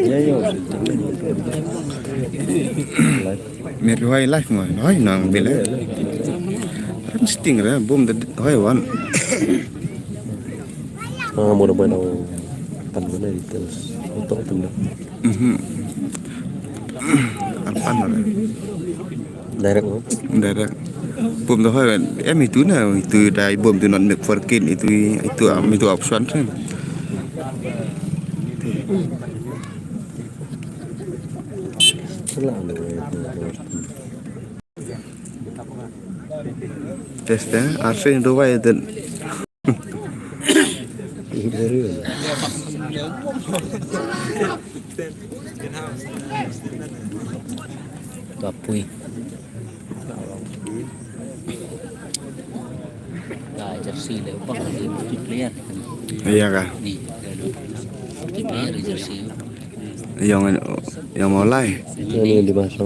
Ya ya. Mer hoy life mo hoy nang bele kan sting ra bom de hoy wan Mudah-mudahan pandai terus untuk tunda. alpan ra Direct mo. dadak bom de hoy em itu na itu dai bom tu non mek forkin itu option kan Salah ada. testa arsen do vai den Kapui. Gak jersey le upang lagi multiplayer. iya ka Nih, multiplayer jersey. yang mau lai Ini di masa.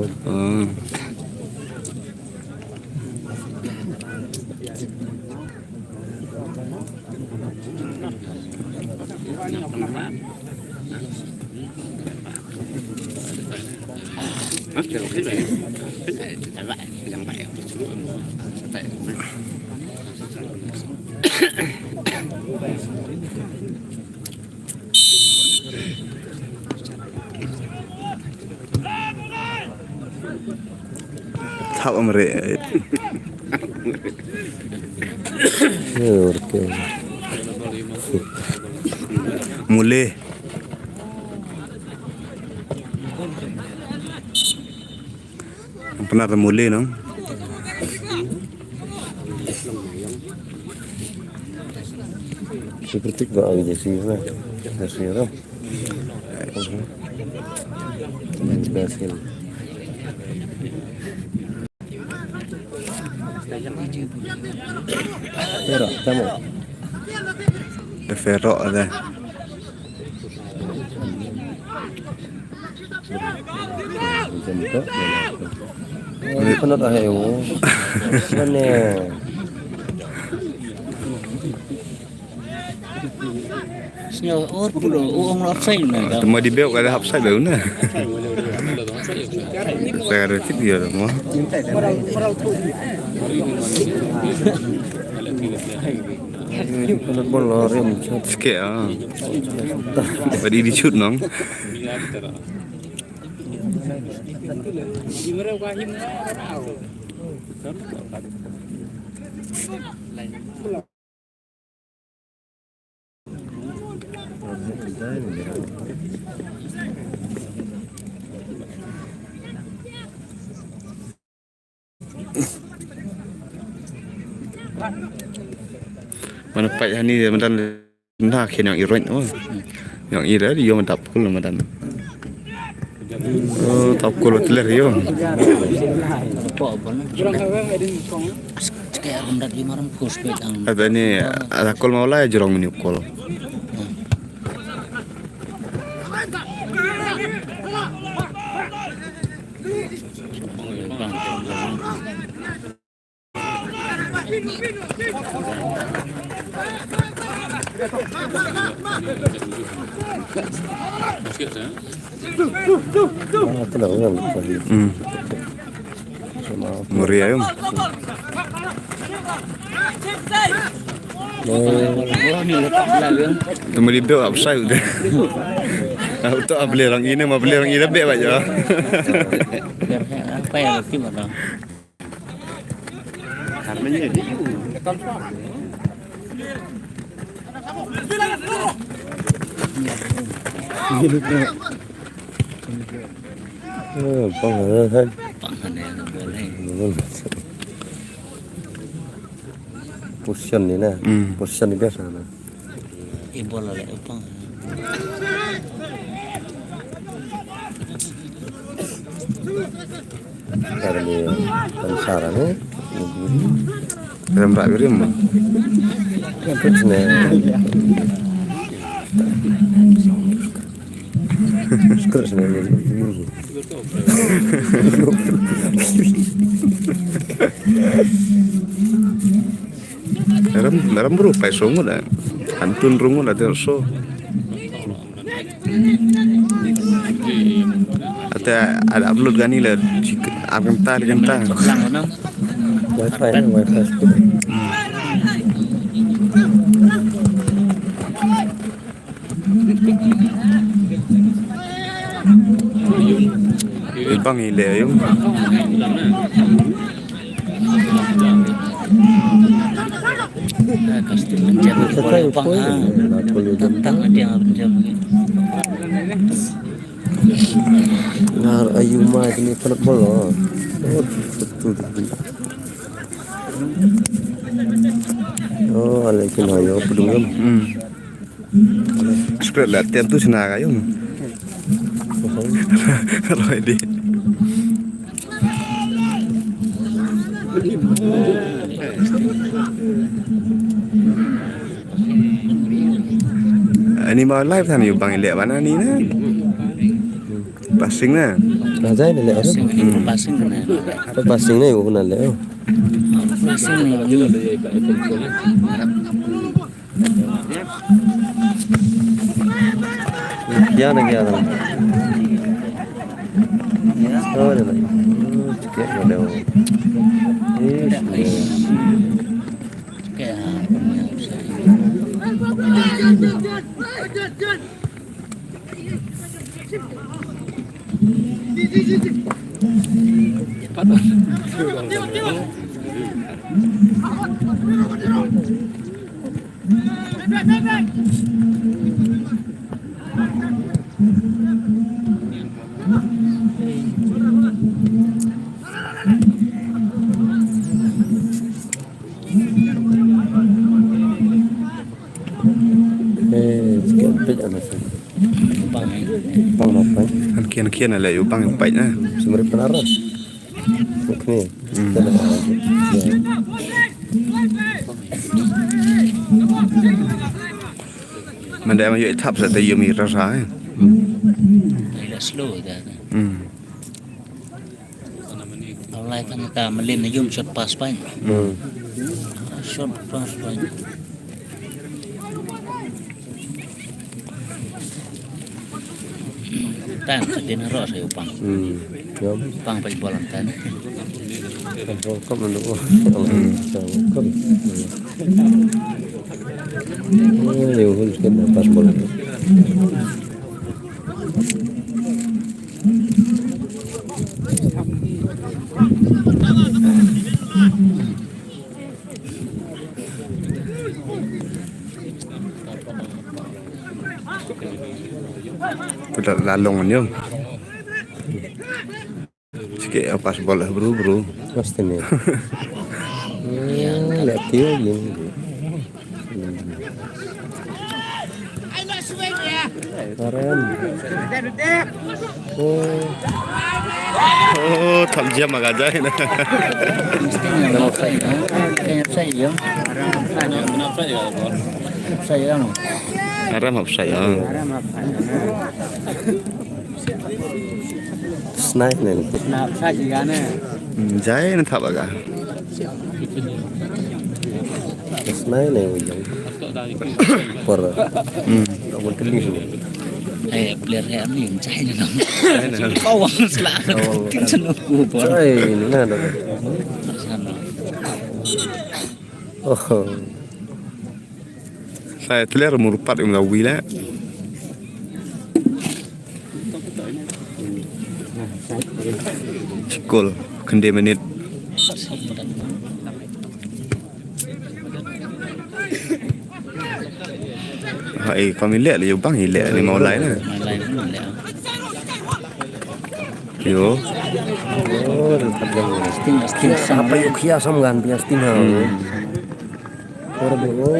thạo amre Oke. mule pernah mule no Seperti gak ada sih lah. Hasil lah. Hasil. Ya, kamu. de ferro ada Penat ayo. Mana? Snyo or pulo uong offside na. tuma di bel kada hapsai bel na saya ada tip dia mo Penat bola rem. sikit ah tadi di shoot nong mana pai hani dia mendan nah kena yang iron oh yang ira dia mantap pula mendan oh top kolo teler yo Po apa na? Kaya rendat di marang postpaid ang ada ni ada kol mau lah jorong meni kol Tenang kan. muri ayam oh ni letak lalang. temu di bel upside udah auto beli orang ini mau beli orang ini lebih aja Apa yang lebih mana? Pangalan. Pangan yang boleh. Position ni na. Position ni biasa na. Ibu lah upang. Cara ni pansara ni. dalam rak birim Terus ni. Terus ni. dalam berupai songo dah antun rungu dah terso ada upload kan ni lah kentah lang ano Wifi na, wifi. ibang ile yung pasti menjam boleh pang tentang dia menjam Ngar ayu mah ini penak bola. Oh, betul. Oh, alaikum ayo pedungam. spread latihan tu senang ayo kalau ini ini mau live kan yung bang ile mana ni na passing na Razai ni le. passing kena Passing ni guna le. passing ni Ya na kya na. Oh, ni. Sikit ada. kayak Sikit pet ana sih. bang Pang apa? kian ala yung bang yung na Sumber penaras. Okey. Mandai ma yung tap sa tayo mi rasa tidak slow dah online kan kita melin yum shot pass pan shot pass pan tan sedih naro saya pang Jom. pang pai bola tan Kom nu. Kom. Yo hul sikit pas bola. Udah lalong yun sikit pas bola bro Pasti ni. Lihat dia ni. Keren. oh tham jam agak jahit mesti nak saya kayak saya yo saya kan haram apa saya Snack ni. nak saya juga ni jahit nak agak Snack ni. Per. Kamu telis ni. player yang ni saya ni nak kau orang selaka tinggal aku pun Ay, ni na dah. Oh. saya teler merupat yang wila cikul kende menit hai kami lihat le bang lihat ni mau lain lah lain pun lah yo Oh, dapat yang ni. sting Apa yuk kia samgan punya sting ha. Orang dia.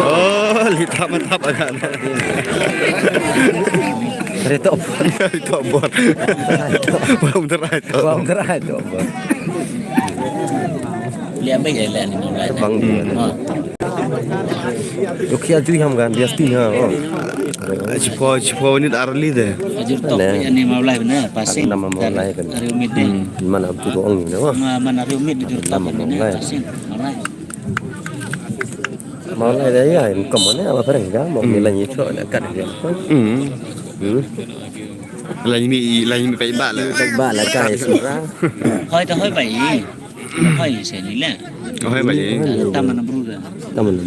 oh lihat mantap agak Kereta apa? itu buat belum terakhir Bang terakhir tu apa? lihat baik lah ni lain Bang dia. Yuk kia cuy hamgan dia sting ha. Oh. cipo ni arli deh Ajur top ni mau lain benar passing Nama mau lain kan. Rio mid ni Mana tu orang ni wah. mana Rio mid ajur top ni passing mau lain Mau lain dia ya, kamu ni apa perang kan? Mau nilai itu ada kat dia. lain baik bak lah. Baik ba là cài sura. Hoi ta hoi bai. Hoi se ni la. Oh hai baik. Taman bru dah. Taman.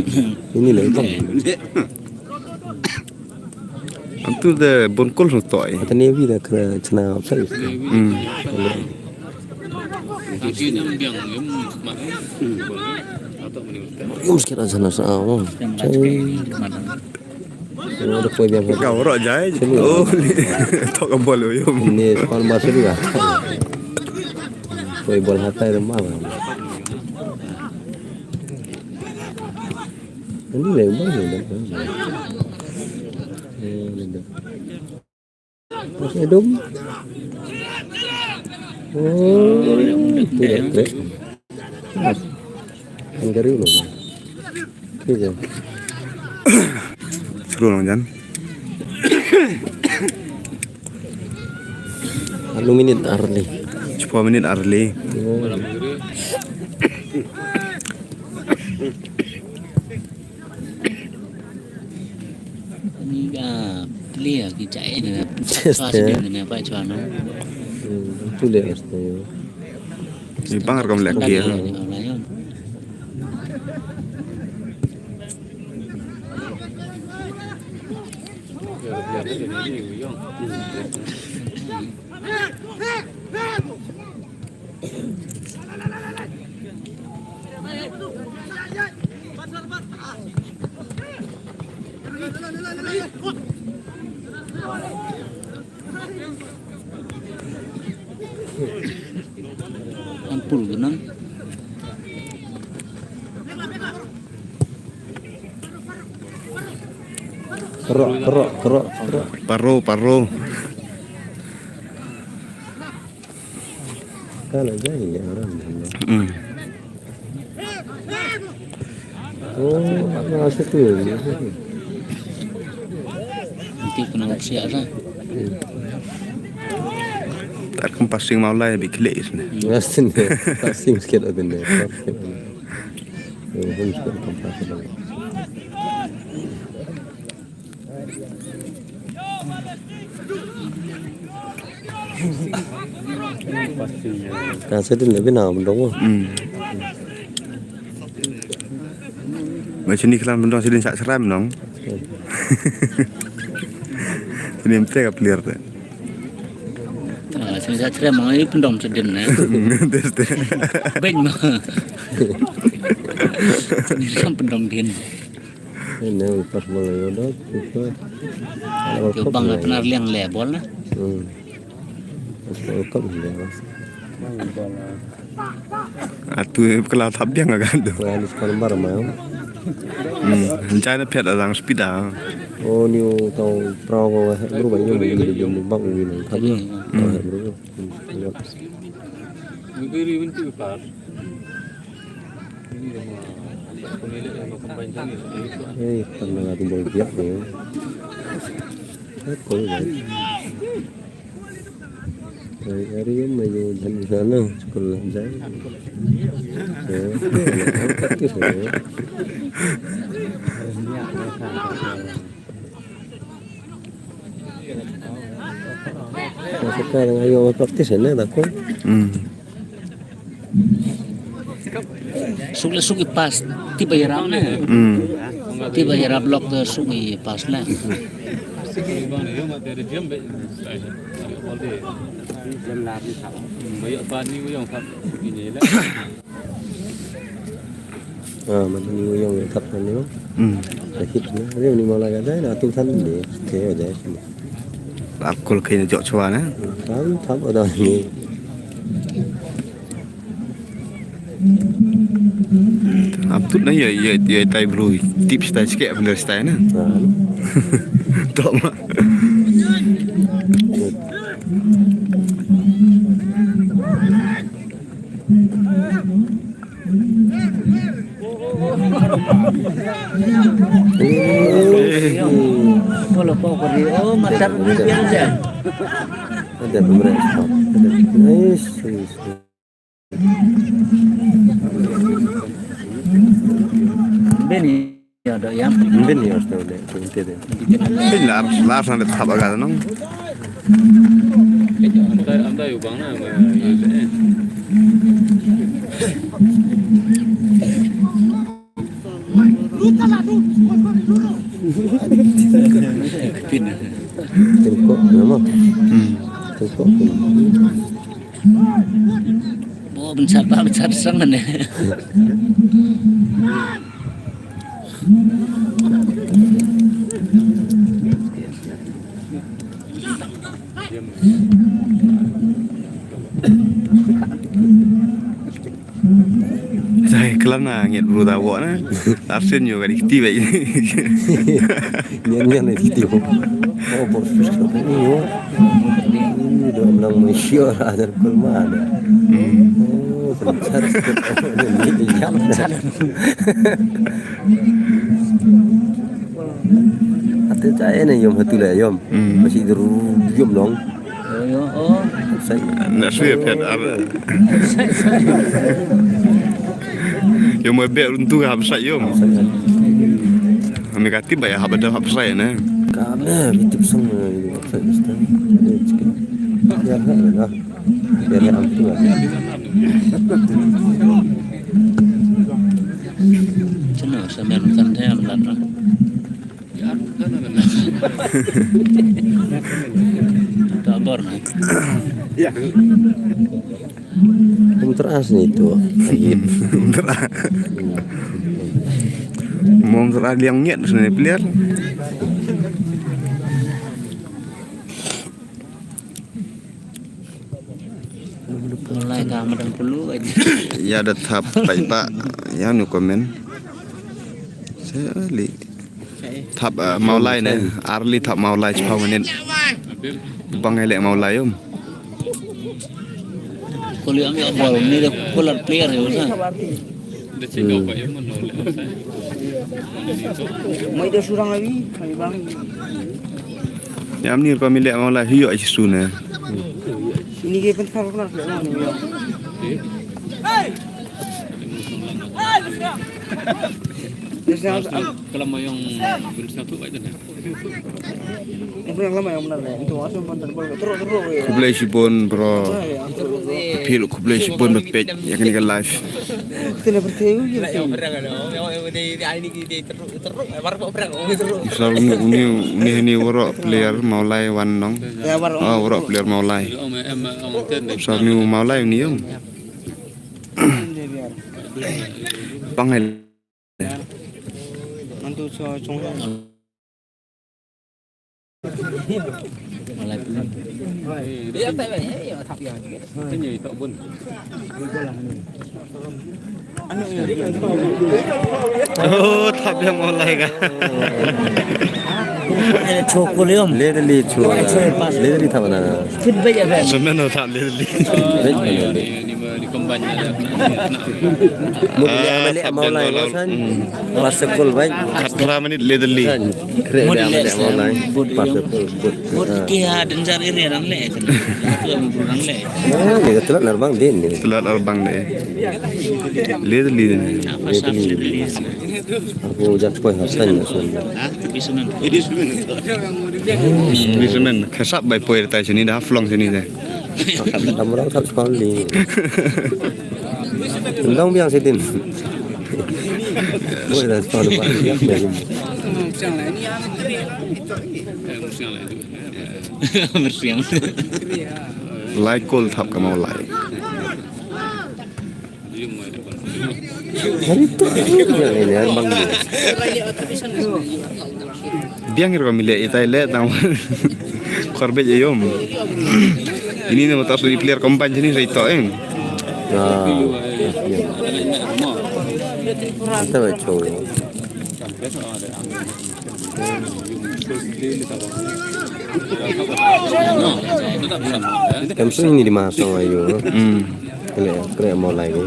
Ini lah itu. Antu de bonkol no toy. Kata ni vi dah kena cina apa sih? Yung sekitar sana sama. Ada kue biar Kau rak jai. Oh, tok kabol yo. ini sekolah bahasa juga. Kue bola hatai rumah. Ini lebar ni. Masih hidup. Oh, tidak. Angkari loh. Iya. Seru lang jan. Anu minit arli. 10 minit early. Ni clear ki chạy này. Just Pas dia ni apa cuan no. Itu deh astaga. Ni pangar kam lek dia. Ampul gunung. Kerok. Paro. Kalau jadi ya orang. Oh, masuk tu. Nanti kena siap lah. Tak kam passing mau lai bi klik ni. Masih ni. Passing sikit ada ni. Oh, sikit kompas ada. Kasi din lebih nak bendong. Macam ni kelam bendong sidin sak seram dong. Ini mesti ka clear tu. Saya cakap mengenai pendom sedin na. Teste. Beng mah. Ini kan pendom din. Ini pas mulai ada kita. Yo bang pernah liang lebol na. Kau ni. Atu kalau tabiang agak tu. Kalau sekarang baru mahu. China pet adang speed ah. Oh ni tahu perahu berubah ini menjadi jam bang ini. Tapi berubah. Very winter car. Pernah lagi berbiak ni. Kau ni. Hari ini maju dan sana sekolah saya. Sekarang ayo praktis ni tak kau? Sugi pas tiba yarab na. Tiba yarab blok tu sugi pas lah. Mình nhiều người thật là nếu hit nếu ni malah ada na tu than ni ke aja. Akul kena jok chua na. Tham ở đây ni. Abtut na ye tai bro tips tai sikit benda style na. Tok mak. Kalau kau pergi, oh matar ni biasa. Ada pemerintah. Nice. Beni Ya ada yang Ben ya sta le inte de. Bin la sana thap aga nang. Andaอยู่บางหน้ามาอยู่เอ๊ะ Tengkok nama. Tengkok. oh besar sangat nih. Sai kelana nget bro ta wo na. Arsen yo gari ti bai. Nyan ni tio. Oh bos fisko ni yo. Ini do nang mesio ada kulmana. Oh bentar. Ini jam. Ate cai ni yom hatu le yom. Masih dulu yom dong. Oh Sai. Na suya pet ar. Yo mo be runtu hab sai yom. Ami kati bai hab ada hab sai na. Kame bitip sang sai sta. Ya ha. Ya am tu. cenah sampean kan saya melatih. Kabar nah. Teras ni itu. Mom tra liang nget sene player. Mulai kamu dan perlu aja. Ya ada thap pai pa. Ya nu komen. Saya li thap mau lai ne. Arli thap mau lai chpau menit. Bang elek mau lai om. Kalau ambil bol ni dah kolat player ya usah. Dah cakap apa yang mana oleh saya. Mai dia surang lagi, kami bang. Ya amni ko milek mau lai hiyo isu ne. Ini ke penting benar benar ni ya. Kalau mau yang berusaha tu baik dah. Itu yang lama yang benar ya. Itu masuk pantan bol terus. Kublai sipon bro. Pil kublai sipon bepet ya kan ikan live. Kita bertemu je. So ni woro player mau lai wan nong. Ya baru. Oh woro player mau lai. Om ten. So ni mau lai ni om. Pangal. Mantu so cong. Mulai belum. Cái gì tao bún. Oh thap yang mau lai ka. Ada cokolium. Ledli chua. Ledli thamana. Fit baik apa? Semeno thap le li. Di kembang ada. Mudi amale maulai bosan. Pasakul baik. Khatra menit le li. Kre amale maulai. Pasakul. Bot kia dan cari ni orang le. Itu yang orang le. Ya ketelan narbang din ni. Telat arbang de. Le li. Apa sabda beli? Aku jak poi hasan nasun. Ah, bisa men. Bisa men khasap bai poi tai sini dah flong sini dah. Amrang thap sekali. Undang biang sedin. Boleh dah sekolah depan. Bersiang. Lai kol thap ka mau lai. Hari tu ini arbang ni. Biang ro milek itai le tang. Korbe je yom. Ini nama tak suri player kompan sini saya tahu Ah. Kita baca. Kamsun ini dimasang ayo. Kena mau lagi.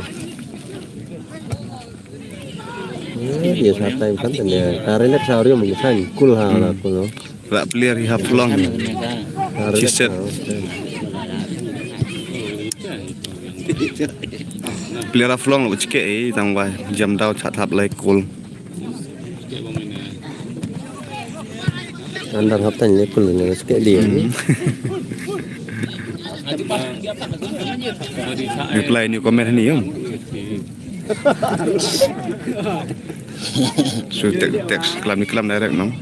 Dia santai kan tanya. Karena sahari yang menyesan kul hal aku no. Tak player hi flong. Kiset. Player flong lo cike tang wai jam dau chat hap lai kul. Sikit bang mana. Andang haftan ni pun dengan sikit dia ni. Reply ni komen ni yum. So teks kelam ni kelam direct no.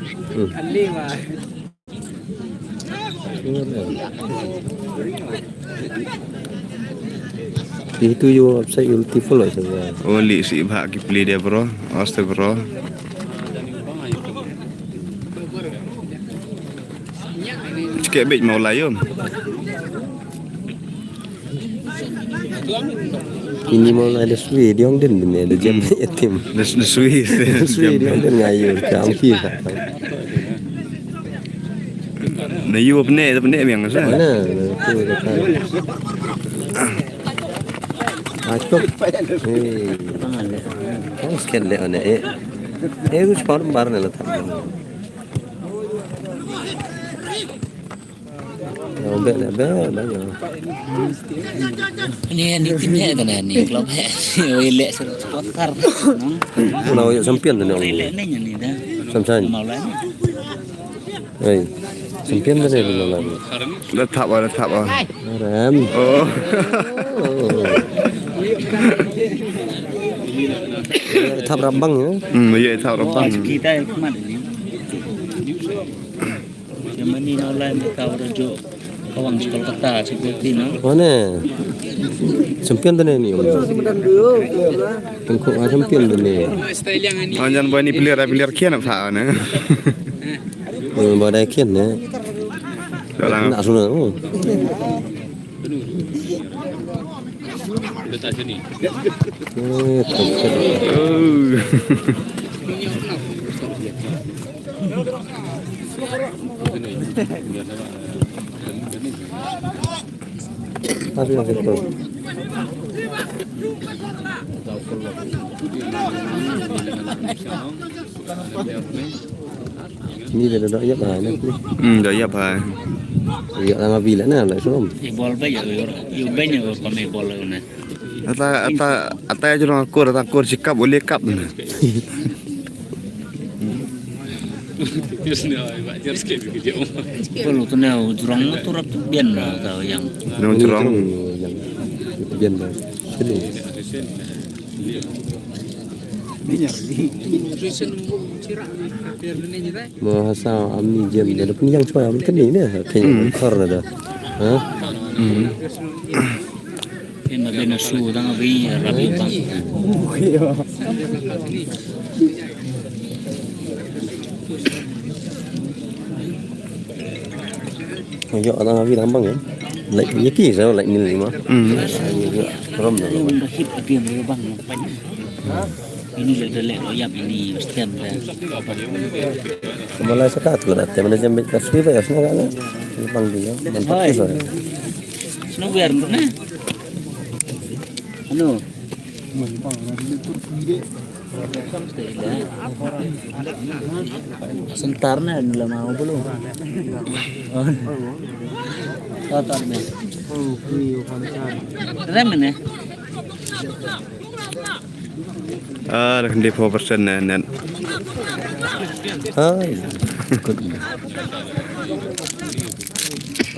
Itu yo website beautiful lah sebenarnya. Oh li si bahak ki play dia bro. Astaga bro. Sikit baik mau layum. Ini mau ada suwi dia orang den ni ada jam yatim. The Swiss. Suwi dia orang den ngayu ke ampi tak. Na you benar memang sah. Mana? Tu dekat. Acok. Kau scan le ana कुछ फॉर्म भरने लगा था Ini tinnya kan ni klub he. Elek spotar. Pulau yang sempian tu ni. Elek ni ni dah. Samsan. Maulai. Hey. Sempian tu ni pulau lagi. Dah tap ah. Ram. Oh. Tap rambang ya. Ya tap rambang. Kita kemana ni? Yang mana ni maulai mereka rujuk kawan sekolah kota seperti no. Mana? Sempian tu ni. Tengkuk sempian tu ni. Jangan buat ni pilih kian apa sah na. Badai kian ya. Nak sunat tu. Letak sini. Tapi masih tu. Ni dah dah ya bah ni. Dah ya bah. Ya lama bila na lah som. Bol ba yo banyak kami bol ni. Ata aja orang akur sikap boleh kap. Biasanya baca sikit video. Kalau tu nak jurang tu rap bian lah tahu yang. Nang curang. Bian dah. Sini. Bahasa Ami jam dia ada yang cuai Ami kan ni kayaknya kor dah. Ha? Kena bena su tang abi rabi bang. Ya orang Ami rambang ya. Like yaki saya like ni lima. Ram dah. Ini dah hip dia bang banyak. Ini dah lek royap ini mestian dah. Kembali sekat tu dah. Mana jam baik kasih ya semua kan. Bang dia. Nampak tu. Sino biar na. Ano? Sebentar na nila mau belum. Total ni. Rem ni. Dah kena 4% net. Hai.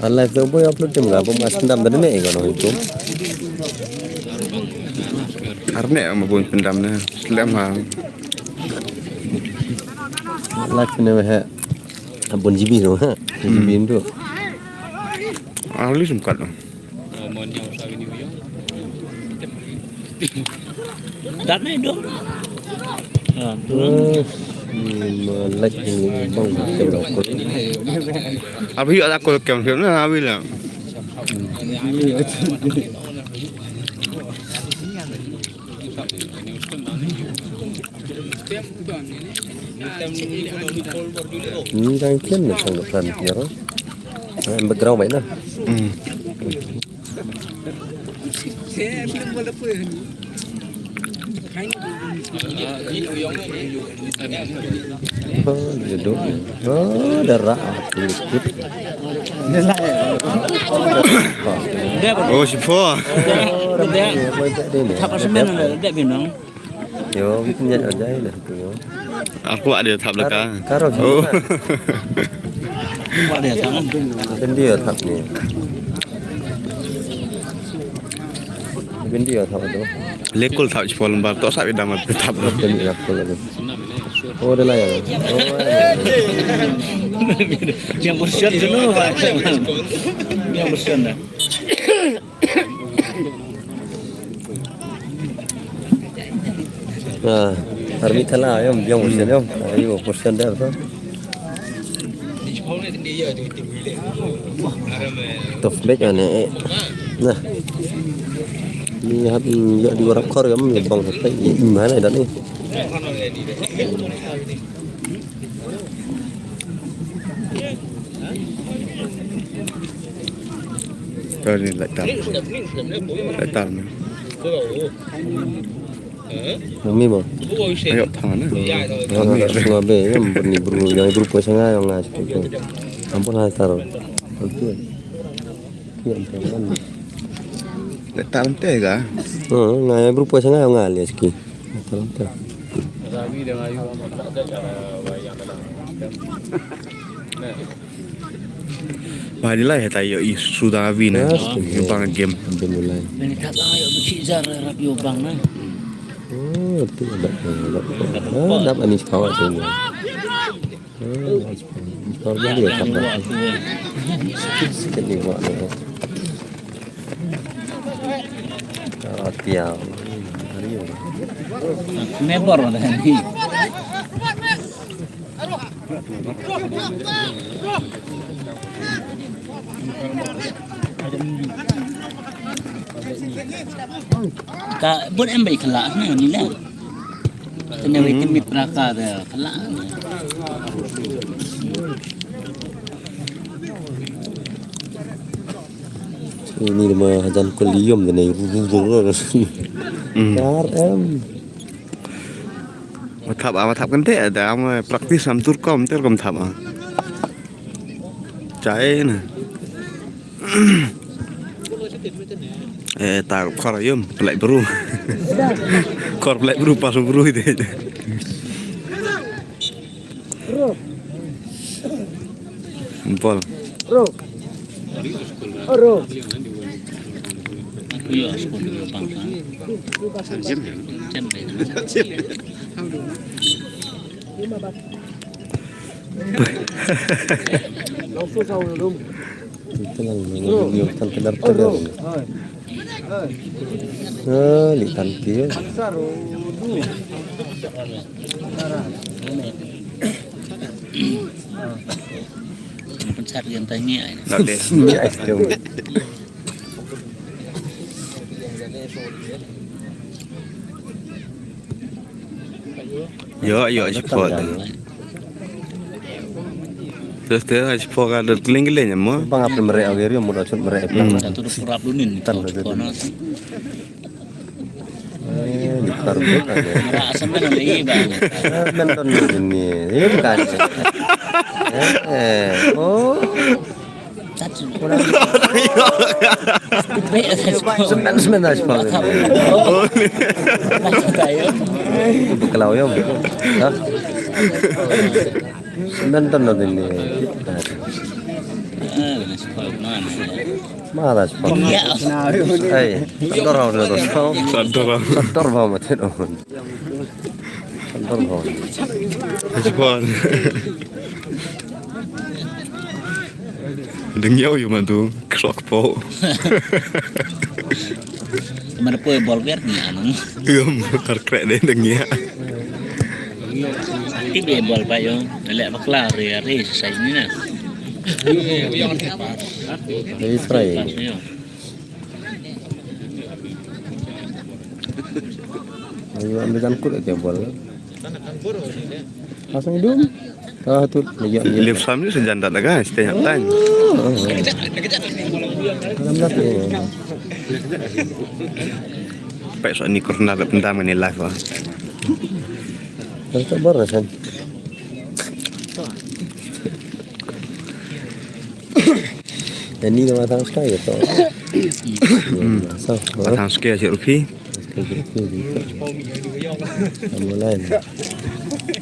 Allah tu boleh upload jam berapa? Mas pendam tadi ni kan itu. Arne ama pun pendam na. Selam ha. Allah kena he. Abon GB tu ha. GB tu. Ahli sempat tu. Mohon yang usah ini video. Dah ni dong. Like ni bang jam berapa? Apa hiak aku kem na habis lah. Ni kan kian ni sang depan dia. Background baik lah. Duduk. Darah sedikit. Oh siapa? Apa semen ada binang. Yo, punya ada lah tu. Aku ada thap laka. Karo Oh. Buat dia tangan. Kan dia thap ni. Kan dia thap tu. Lekul thap chpol bar to sa bidam thap. Kan dia thap tu. Oh, ada lah ya. Yang bersihan dulu, Pak. Yang bersihan dah. Nah, harmi thala yang portion yang. Ayo portion dah tu. Top back ni. Nah. Ni hat ya di warap kor gam bang hatai mana dah ni. Rồi lại tầm. Lại tầm. Mami mo. Ayo thằng nó. Semua be yang berburu yang berupa sangat yang ngas tu. Ampun hai taruh. Okey. Yang kan. Lại tầm thế cả. Ngai berupa sangat yang ngal ya sikit. Taruh tu. Rabi dah ayu tak ada cara yang dalam. Bahadi lah ya tayo sudah win. Bang game. Alhamdulillah. Ini tak tahu yang kecil zar rapi ubang nah. Oh, tu ada. Dapat ni sepawa tu. Sepawa dia tak apa. Sikit ni buat ni. Tiap. Nebor dah ni. Ka buat em baik kelak ni lah. Kena waiting mitra ka dah kelak. Ini rumah hajan kulium ni rubung. RM. Mà thap kan thế đã mà practice sam turkom terkom thap à. Trái nè. Ta khora yum lại bru. Khor lại bru pas bru itu. Bol. Ya, sekolah ubang kan. Itu lang yung tantenar tagal. Li tanti. Pencari yang tanya. Nak deh. Ni ais dia. Yo cepat. Terus cepat kan terling-ling ya mo. Bang apa mereka agak mau racun mereka. Satu purap lunin. Kono. Di karbon aja. Rasa mana lagi bang? Menton ini. Ini bukan. Oh. Satu. Semen aja pak. Kalau ya. Menton ini. Malas pak. Hey, sadar orang tu. Sadar banget tu. Sadar banget. Cepat. Dengiau yo mantu krok po. Mana pun bol biar ni anu. Terkrek deh dengia. Tiba bol pak yo. Lek baklar ya selesai ni nah. Jadi serai. Ayo ambil jangkut aja boleh. Langsung hidung. Tu Live sam ni senjata dah guys, setiap time. Pak so ni corona pendam ni live ah. Tak beres kan. Dan ni nama tang sekali tu. So, Matang sikit Cik Rufi. mulai. Tadi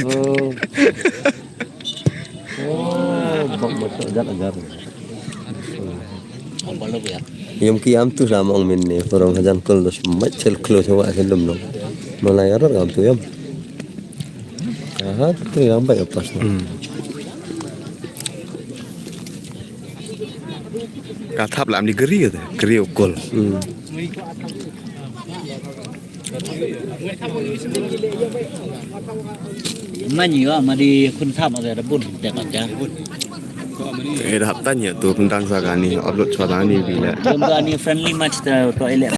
Oh. Oh, bak masuk ajar. Ang balo ya. Yung kiam tu sama ang minni, orang hajan kul dos macel klo sawa selum no. Malay arar kam tu yam. Ah, tu yang baik pas no. Kathap làm đi geri tu, geri ukol. Mani wa madi kun tham ada bun te ka ja. Eh dah tanya tu tentang sagani upload suara ni bila. Jom ni friendly match to toilet.